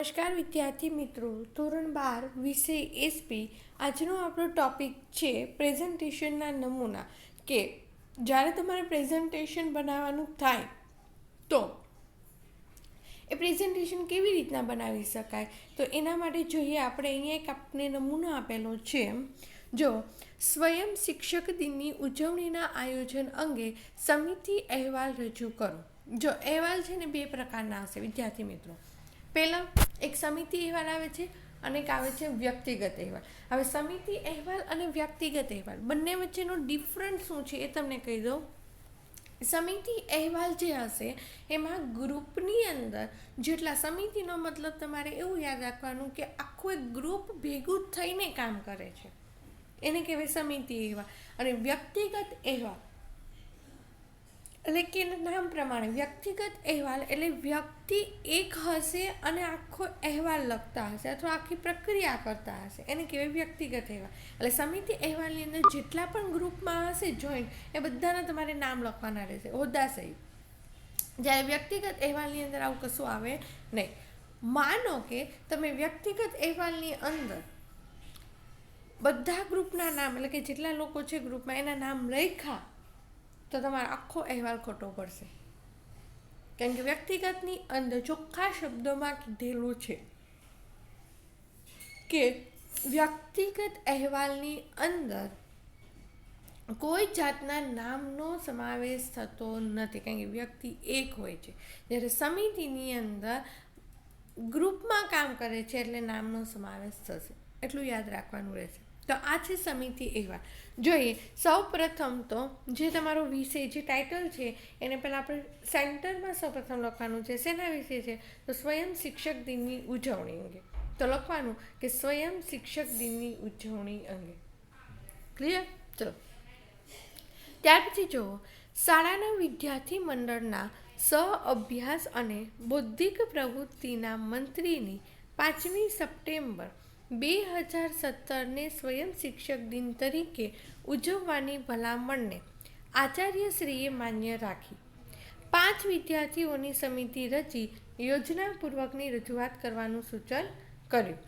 નમસ્કાર વિદ્યાર્થી મિત્રો, ધોરણ 12 વિષય એસપી. આજનો આપણો ટોપિક છે પ્રેઝન્ટેશનના નમૂના. કે જ્યારે તમારે પ્રેઝન્ટેશન બનાવવાનું થાય તો એ પ્રેઝન્ટેશન કેવી રીતના બનાવી શકાય, તો એના માટે જોઈએ આપણે અહીંયા એક આપને નમૂનો આપેલો છે. જો સ્વયં શિક્ષક દિનની ઉજવણીના આયોજન અંગે સમિતિ અહેવાલ રજૂ કરો. જો અહેવાલ છે ને બે પ્રકારના હશે વિદ્યાર્થી મિત્રો. પહેલાં એક સમિતિ અહેવાલ આવે છે અને એક આવે છે વ્યક્તિગત અહેવાલ. હવે સમિતિ અહેવાલ અને વ્યક્તિગત અહેવાલ બંને વચ્ચેનો ડિફરન્સ શું છે એ તમને કહી દઉં. સમિતિ અહેવાલ જે હશે એમાં ગ્રુપની અંદર જેટલા, સમિતિનો મતલબ તમારે એવું યાદ રાખવાનું કે આખું એક ગ્રુપ ભેગું થઈને કામ કરે છે, એને કહેવાય સમિતિ અહેવાલ. અને વ્યક્તિગત અહેવાલ એટલે કે નામ પ્રમાણે વ્યક્તિગત અહેવાલ એટલે વ્યક્તિ એક હશે અને આખો અહેવાલ લખતા હશે અથવા આખી પ્રક્રિયા કરતા હશે, એને કહેવાય વ્યક્તિગત અહેવાલ. એટલે સમિતિ અહેવાલની અંદર જેટલા પણ ગ્રુપમાં હશે જોઈન્ટ, એ બધાના તમારે નામ લખવાના રહેશે હોદ્દા સહિત. જ્યારે વ્યક્તિગત અહેવાલની અંદર આવું કશું આવે નહીં. માનો કે તમે વ્યક્તિગત અહેવાલની અંદર બધા ગ્રુપના નામ એટલે કે જેટલા લોકો છે ગ્રુપમાં એના નામ લખ્યા તો તમારો આખો અહેવાલ ખોટો પડશે. કારણ કે વ્યક્તિગતની અંદર ચોખ્ખા શબ્દોમાં કીધેલું છે કે વ્યક્તિગત અહેવાલની અંદર કોઈ જાતના નામનો સમાવેશ થતો નથી, કારણ કે વ્યક્તિ એક હોય છે. જ્યારે સમિતિની અંદર ગ્રુપમાં કામ કરે છે એટલે નામનો સમાવેશ થશે, એટલું યાદ રાખવાનું રહેશે. તો આ છે સમિતિ અહેવાલ. જોઈએ સૌ પ્રથમ તો જે તમારો વિષય જે ટાઇટલ છે એને પહેલાં આપણે સેન્ટરમાં સૌપ્રથમ લખવાનું છે. શેના વિશે છે? તો સ્વયં શિક્ષક દિનની ઉજવણી અંગે. તો લખવાનું કે સ્વયં શિક્ષક દિનની ઉજવણી અંગે. ક્લિયર? ચલો ત્યાર પછી જુઓ, શાળાના વિદ્યાર્થી મંડળના સહ-અભ્યાસ અને બૌદ્ધિક પ્રવૃત્તિના મંત્રીની 5મી સપ્ટેમ્બર 2017ને સ્વયં શિક્ષક દિન તરીકે ઉજવવાની ભલામણને આચાર્યશ્રીએ માન્ય રાખી 5 વિદ્યાર્થીઓની સમિતિ રચી યોજનાપૂર્વકની રજૂઆત કરવાનું સૂચન કર્યું.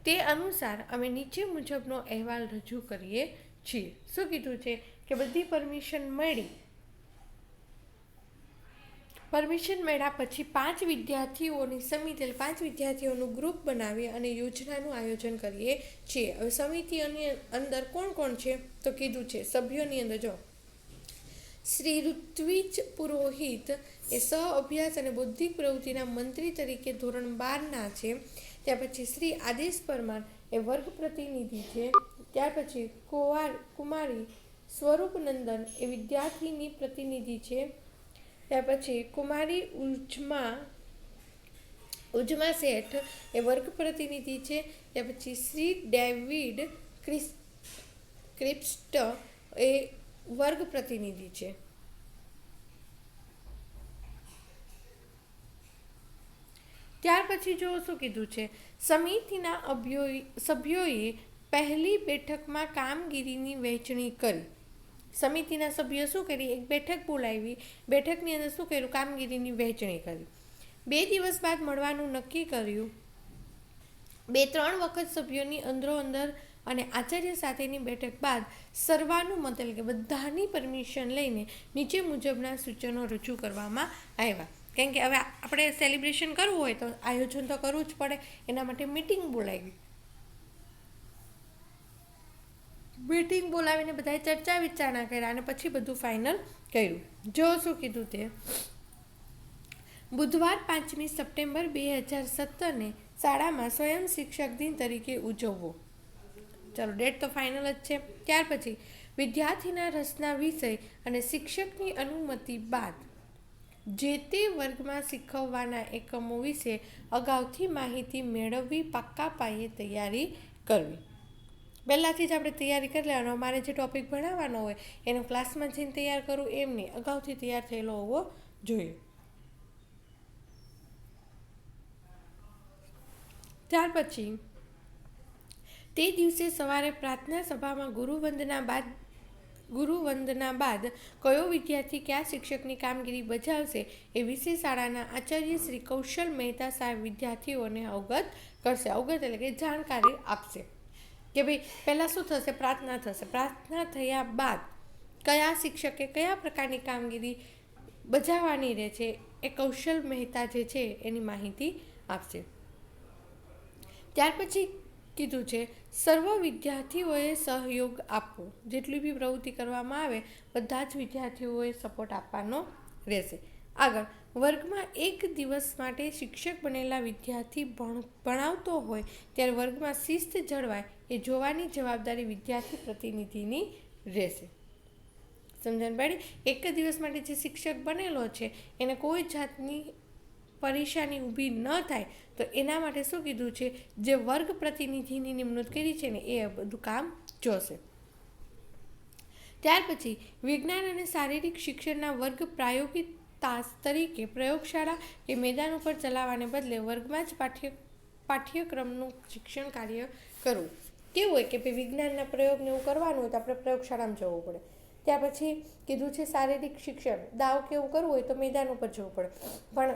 તે અનુસાર અમે નીચે મુજબનો અહેવાલ રજૂ કરીએ છીએ. શું કીધું છે કે બધી પરમિશન મળ્યા પછી 5 વિદ્યાર્થીઓની સમિતિ એટલે 5 વિદ્યાર્થીઓનું ગ્રુપ બનાવી અને યોજનાનું આયોજન કરીએ છીએ. હવે સમિતિની અંદર કોણ કોણ છે તો કીધું છે સભ્યોની અંદર જો શ્રી ઋત્વિજ પુરોહિત એ સહ અભ્યાસ અને બૌદ્ધિક પ્રવૃત્તિના મંત્રી તરીકે ધોરણ 12ના છે. ત્યાર પછી શ્રી આદેશ પરમાર એ વર્ગ પ્રતિનિધિ છે. ત્યાર પછી કુમારી સ્વરૂપનંદન એ વિદ્યાર્થીની પ્રતિનિધિ છે. ત્યાર પછી કુમારી ઉજ્મા શેઠ એ વર્ગ પ્રતિનિધિ છે. ત્યાર પછી શ્રી ડેવિડ ક્રિપ્સ્ટ એ વર્ગ પ્રતિનિધિ છે. ત્યાર પછી જો શું કીધું છે, સમિતિના સભ્યોએ પહેલી બેઠકમાં કામગીરીની વહેંચણી કરી. સમિતિના સભ્યો શું કરી? એક બેઠક બોલાવી, બેઠકની અંદર શું કર્યું? કામગીરીની વહેંચણી કરી. 2 દિવસ બાદ મળવાનું નક્કી કર્યું. 2-3 વખત સભ્યોની અંદરોઅંદર અને આચાર્ય સાથેની બેઠક બાદ સર્વાનુમત એટલે કે બધાની પરમિશન લઈને નીચે મુજબના સૂચનો રજૂ કરવામાં આવ્યા. કારણ કે હવે આપણે સેલિબ્રેશન કરવું હોય તો આયોજન તો કરવું જ પડે, એના માટે મિટિંગ બોલાવીને બધાએ ચર્ચા વિચારણા કર્યા અને પછી બધું ફાઇનલ કર્યું. જો શું કીધું તે બુધવાર 5મી સપ્ટેમ્બર 2017ને શાળામાં સ્વયં શિક્ષક દિન તરીકે ઉજવવો. ચલો ડેટ તો ફાઇનલ જ છે. ત્યાર પછી વિદ્યાર્થીના રસના વિષય અને શિક્ષકની અનુમતિ બાદ જે તે વર્ગમાં શીખવવાના એકમો વિશે અગાઉથી માહિતી મેળવવી, પાક્કા પાયે તૈયારી કરવી. પહેલાંથી જ આપણે તૈયારી કરી લેવાનો. અમારે જે ટૉપિક ભણાવવાનો હોય એનો ક્લાસમાં જઈને તૈયાર કરવું એમ નહીં, અગાઉથી તૈયાર થયેલો હોવો જોઈએ. ત્યાર પછી તે દિવસે સવારે પ્રાર્થના સભામાં ગુરુવંદના બાદ ગુરુવંદના બાદ કયો વિદ્યાર્થી કયા શિક્ષકની કામગીરી બજાવશે એ વિશે શાળાના આચાર્ય શ્રી કૌશલ મહેતા સાહેબ વિદ્યાર્થીઓને અવગત કરશે. અવગત એટલે કે જાણકારી આપશે કે ભાઈ પહેલાં શું થશે, પ્રાર્થના થશે. પ્રાર્થના થયા બાદ કયા શિક્ષકે કયા પ્રકારની કામગીરી બજાવવાની રહે છે એ કૌશલ મહેતા જે છે એની માહિતી આપશે. ત્યાર પછી કીધું છે સર્વ વિદ્યાર્થીઓએ સહયોગ આપવો. જેટલી બી પ્રવૃત્તિ કરવામાં આવે બધા જ વિદ્યાર્થીઓએ સપોર્ટ આપવાનો રહેશે. આગળ, વર્ગમાં એક દિવસ માટે શિક્ષક બનેલા વિદ્યાર્થી ભણાવતો હોય ત્યારે વર્ગમાં શિસ્ત જળવાય એ જોવાની જવાબદારી વિદ્યાર્થી પ્રતિનિધિની રહેશે. સમજણ પડી? એક જ દિવસ માટે જે શિક્ષક બનેલો છે એને કોઈ જાતની પરેશાની ઊભી ન થાય તો એના માટે શું કીધું છે, જે વર્ગ પ્રતિનિધિની નિમણૂક કરી છે ને એ બધું કામ જોશે. ત્યાર પછી વિજ્ઞાન અને શારીરિક શિક્ષણના વર્ગ પ્રાયોગિક તાસ તરીકે પ્રયોગશાળા કે મેદાન ઉપર ચલાવવાને બદલે વર્ગમાં જ પાઠ્યક્રમનું શિક્ષણ કાર્ય કરવું. કેવું હોય કે ભાઈ વિજ્ઞાનના પ્રયોગને એવું કરવાનું હોય તો આપણે પ્રયોગશાળામાં જવું પડે. ત્યાર પછી કીધું છે શારીરિક શિક્ષણ, દાવ કે એવું કરવું હોય તો મેદાન ઉપર જવું પડે. પણ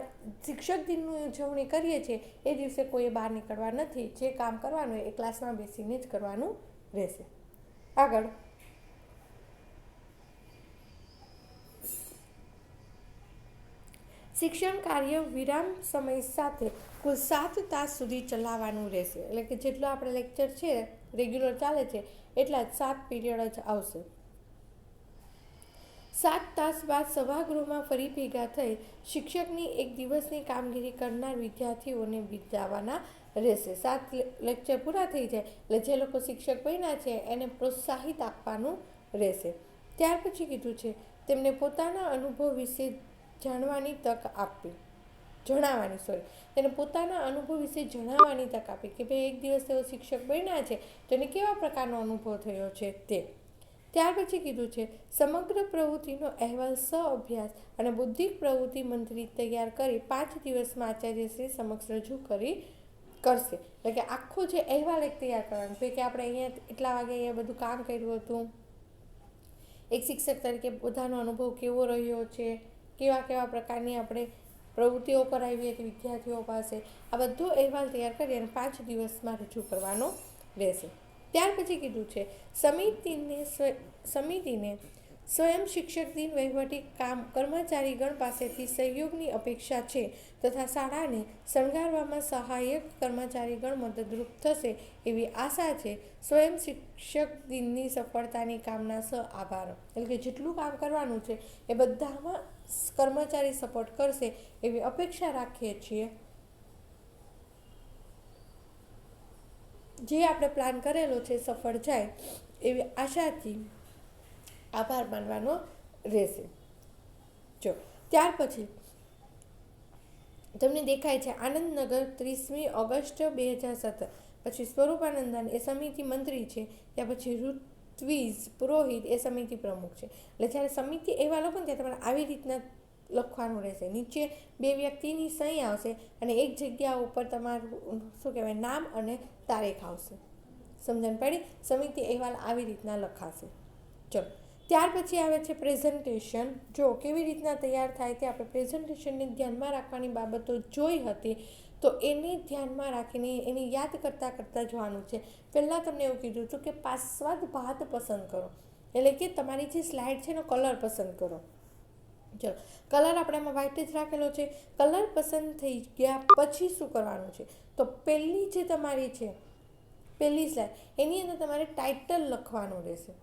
શિક્ષક દિનની ઉજવણી કરીએ છીએ એ દિવસે કોઈએ બહાર નીકળવા નથી. જે કામ કરવાનું હોય એ ક્લાસમાં બેસીને જ કરવાનું રહેશે. આગળ, શિક્ષણ કાર્ય વિરામ સમય સાથે કુલ 7 તાસ સુધી ચલાવવાનું રહેશે. એટલે કે જેટલો આપણે લેક્ચર છે રેગ્યુલર ચાલે છે એટલા જ 7 પીરિયડ જ આવશે. 7 તાસ બાદ સભાગૃહમાં ફરી ભેગા થઈ શિક્ષકની એક દિવસની કામગીરી કરનાર વિદ્યાર્થીઓને બિરદાવવાના રહેશે. 7 લેક્ચર પૂરા થઈ જાય એટલે જે લોકો શિક્ષક બન્યા છે એને પ્રોત્સાહિત આપવાનું રહેશે. ત્યાર પછી કીધું છે તેમને પોતાના અનુભવ વિશે જણાવવાની તક આપવી કે ભાઈ એક દિવસ તેઓ શિક્ષક બન્યા છે તો એને કેવા પ્રકારનો અનુભવ થયો છે તે. ત્યાર પછી કીધું છે સમગ્ર પ્રવૃત્તિનો અહેવાલ અભ્યાસ અને બૌદ્ધિક પ્રવૃત્તિ મંત્રી તૈયાર કરી 5 દિવસમાં આચાર્યશ્રી સમક્ષ રજૂ કરશે. એટલે કે આખો જે અહેવાલ એક તૈયાર કરવાનો છે કે આપણે અહીંયા એટલા વાગે અહીંયા બધું કામ કર્યું હતું, એક શિક્ષક તરીકે બધાનો અનુભવ કેવો રહ્યો છે, કેવા પ્રકારની આપણે પ્રવૃત્તિઓ કરાવી હતી વિદ્યાર્થીઓ પાસે, આ બધો અહેવાલ તૈયાર કરી અને 5 દિવસમાં રજૂ કરવાનો રહેશે. ત્યાર પછી કીધું છે સમિતિને સ્વયં શિક્ષક દિન વહીવટી કર્મચારીગણ પાસેથી સહયોગની અપેક્ષા છે તથા શાળાને શણગારવામાં સહાયક કર્મચારીગણ મદદરૂપ થશે એવી આશા છે. સ્વયં શિક્ષક દિનની સફળતાની કામના આભાર. એટલે કે જેટલું કામ કરવાનું છે એ બધામાં કર્મચારી સપોર્ટ કરશે એવી અપેક્ષા રાખીએ છીએ. જે આપણે પ્લાન કરેલો છે સફળ જાય એવી આશાથી આભાર માનવાનો રહેશે. જો ત્યાર પછી તમને દેખાય છે આનંદનગર 30મી ઓગસ્ટ 2017. પછી સ્વરૂપાનંદન એ સમિતિ મંત્રી છે. ત્યાર પછી ઋત્વિજ પુરોહિત એ સમિતિ પ્રમુખ છે. એટલે જ્યારે સમિતિ એવા લોકો ને ત્યારે તમારે આવી રીતના લખવાનું રહેશે. નીચે 2 વ્યક્તિની સહી આવશે અને એક જગ્યા ઉપર તમારું શું કહેવાય નામ અને તારીખ આવશે. સમજણ પડી? સમિતિ અહેવાલ આવી રીતના લખાશે. ચલો ત્યાર પછી આવે છે પ્રેઝન્ટેશન. જો કેવી રીતના તૈયાર થાય તે આપણે પ્રેઝન્ટેશનને ધ્યાનમાં રાખવાની બાબતો જોઈ હતી તો એને ધ્યાનમાં રાખીને એને યાદ કરતાં જોવાનું છે. પહેલાં તમને એવું કીધું હતું કે પાસ્વાદ ભાત પસંદ કરો, એટલે કે તમારી જે સ્લાઇડ છે એનો કલર પસંદ કરો. ચલો કલર આપણે એમાં વ્હાઇટ જ રાખેલો છે. કલર પસંદ થઈ ગયા પછી શું કરવાનું છે તો પહેલી જે તમારી છે પહેલી સ્લાઇડ એની અંદર તમારે ટાઇટલ લખવાનું રહેશે.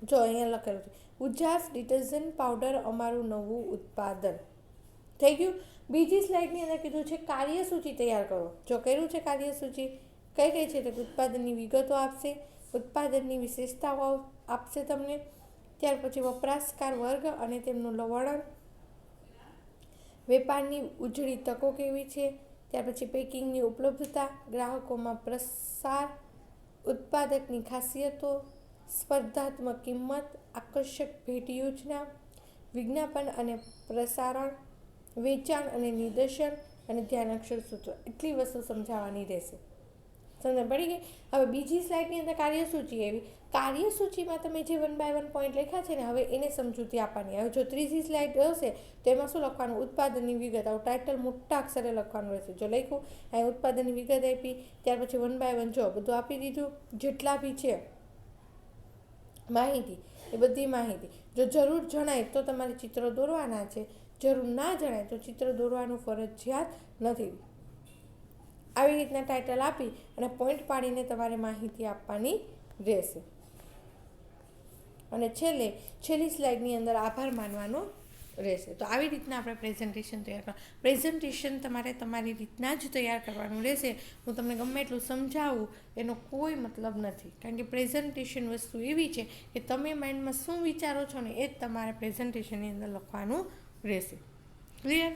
જો અહીંયા લખેલું છે ઉજાસ ડિટર્જન્ટ પાવડર અમારું નવું ઉત્પાદન. થઈ ગયું. બીજી સ્લાઇડની અંદર કીધું છે કાર્યસૂચિ તૈયાર કરો. જો કર્યું છે કાર્યસૂચિ કઈ છે તો ઉત્પાદનની વિગતો આપશે, ઉત્પાદનની વિશેષતાઓ આપશે તમને. ત્યાર પછી વપરાશકાર વર્ગ અને તેમનું વર્ણન, વેપારની ઉજળી તકો કેવી છે, ત્યાર પછી પેકિંગની ઉપલબ્ધતા, ગ્રાહકોમાં પ્રસાર, ઉત્પાદકની ખાસિયતો, સ્પર્ધાત્મક કિંમત, આકર્ષક ભેટ યોજના, વિજ્ઞાપન અને પ્રસારણ, વેચાણ અને નિદર્શન અને ધ્યાન અક્ષર સૂત્રો. એટલી વસ્તુ સમજાવવાની રહેશે. સમજ પડી ગઈ? હવે બીજી સ્લાઇડની અંદર કાર્યસૂચિ એવી, કાર્યસૂચિમાં તમે જે 1 બાય 1 પોઈન્ટ લખ્યા છે ને, હવે એને સમજૂતી આપવાની. હવે જો ત્રીજી સ્લાઇડ હશે તો એમાં શું લખવાનું? ઉત્પાદનની વિગત. આવું ટાઇટલ મોટા અક્ષરે લખવાનું રહેશે. જો લખ્યું અહીં ઉત્પાદનની વિગત આપી, ત્યાર પછી 1 બાય 1 જો બધું આપી દીધું, જેટલા બી છે માહિતી એ બધી માહિતી. જો જરૂર જણાય તો તમારે ચિત્રો દોરવાના છે, જરૂર ના જણાય તો ચિત્ર દોરવાનું ફરજિયાત નથી. આવી રીતના ટાઇટલ આપી અને પોઈન્ટ પાડીને તમારે માહિતી આપવાની રહેશે. અને છેલ્લી સ્લાઇડની અંદર આભાર માનવાનો રહેશે. તો આવી રીતના આપણે પ્રેઝન્ટેશન તૈયાર કરવા. પ્રેઝન્ટેશન તમારે તમારી રીતના જ તૈયાર કરવાનું રહેશે. હું તમને ગમે એટલું સમજાવું એનો કોઈ મતલબ નથી, કારણ કે પ્રેઝન્ટેશન વસ્તુ એવી છે કે તમે માઇન્ડમાં શું વિચારો છો ને એ જ તમારે પ્રેઝન્ટેશનની અંદર લખવાનું રહેશે. ક્લિયર?